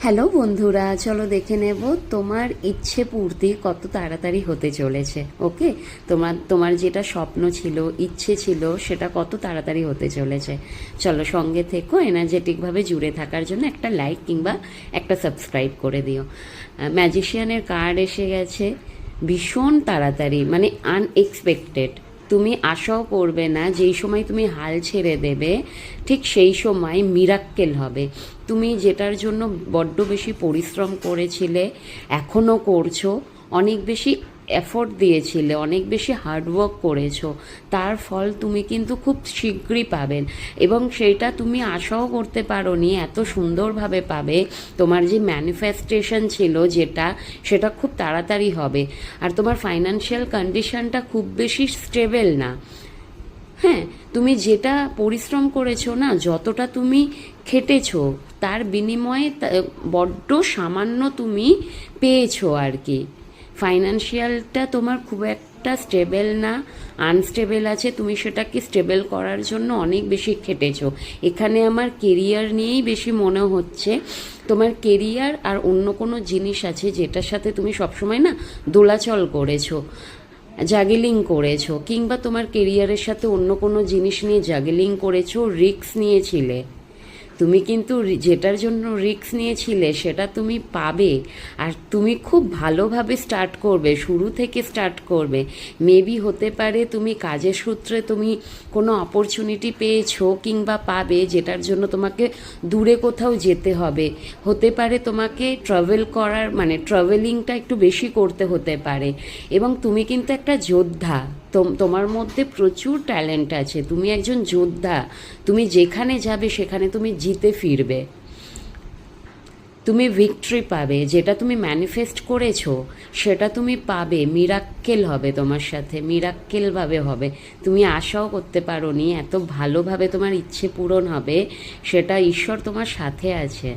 Hello বন্ধুরা, চলো দেখে নেব তোমার ইচ্ছে পূর্তি কত তাড়াতাড়ি হতে চলেছে। ওকে, তোমার যেটা স্বপ্ন ছিল, ইচ্ছে ছিল, সেটা কত তাড়াতাড়ি হতে চলেছে। চলো সঙ্গে থেকো, এনার্জেটিকভাবে জুড়ে থাকার জন্য একটা লাইক কিংবা একটা সাবস্ক্রাইব করে দিও। ম্যাজিশিয়ানের কার্ড এসে গেছে ভীষণ তাড়াতাড়ি, মানে আনএক্সপেক্টেড। তুমি আশাও করবে না, যেই সময় তুমি হাল ছেড়ে দেবে ঠিক সেই সময় মিরাক্কেল হবে। তুমি যেটার জন্য বড্ড বেশি পরিশ্রম করেছিলে, এখনও করছো, অনেক বেশি এফোর্ট দিয়েছিলে, অনেক বেশি হার্ডওয়ার্ক করেছো, তার ফল তুমি কিন্তু খুব শীঘ্রই পাবেন। এবং সেইটা তুমি আশাও করতে পারোনি এত সুন্দরভাবে পাবে। তোমার যে ম্যানিফেস্টেশন ছিল যেটা, সেটা খুব তাড়াতাড়ি হবে। আর তোমার ফাইন্যান্সিয়াল কন্ডিশনটা খুব বেশি স্টেবল না। হ্যাঁ, তুমি যেটা পরিশ্রম করেছো না, যতটা তুমি খেটেছো, তার বিনিময়ে বড্ড সামান্য তুমি পেয়েছো আর কি। ফাইন্যান্সিয়ালটা তোমার খুব একটা স্টেবল না, আনস্টেবল আছে। তুমি সেটাকে স্টেবল করার জন্য অনেক বেশি খেটেছো। এখানে আমার কেরিয়ার নিয়েই বেশি মনে হচ্ছে। তোমার কেরিয়ার আর অন্য কোনো জিনিস আছে যেটার সাথে তুমি সবসময় না দোলাচল করেছো, জাগেলিং করেছো, কিংবা তোমার কেরিয়ারের সাথে অন্য কোনো জিনিস নিয়ে জাগেলিং করেছো, রিস্ক নিয়েছিলে। তুমি কিন্তু যেটার জন্য রিস্ক নিয়েছিলে সেটা তুমি পাবে। আর তুমি খুব ভালোভাবে স্টার্ট করবে, শুরু থেকে স্টার্ট করবে। মেবি হতে পারে তুমি কাজের সূত্রে তুমি কোনো অপরচুনিটি পেয়েছো কিংবা পাবে, যেটার জন্য তোমাকে দূরে কোথাও যেতে হবে। হতে পারে তোমাকে ট্রাভেল করার, মানে ট্রাভেলিংটা একটু বেশি করতে হতে পারে। এবং তুমি কিন্তু একটা যোদ্ধা, তোমার মধ্যে প্রচুর ট্যালেন্ট আছে, তুমি একজন যোদ্ধা। তুমি যেখানে যাবে সেখানে তুমি জিতে ফিরবে, তুমি ভিক্টরি পাবে। যেটা তুমি ম্যানিফেস্ট করেছো সেটা তুমি পাবে। মিরাক্কেল হবে তোমার সাথে, মিরাক্কেলভাবে হবে। তুমি আশাও করতে পারোনি এত ভালোভাবে তোমার ইচ্ছে পূরণ হবে। সেটা ঈশ্বর তোমার সাথে আছে।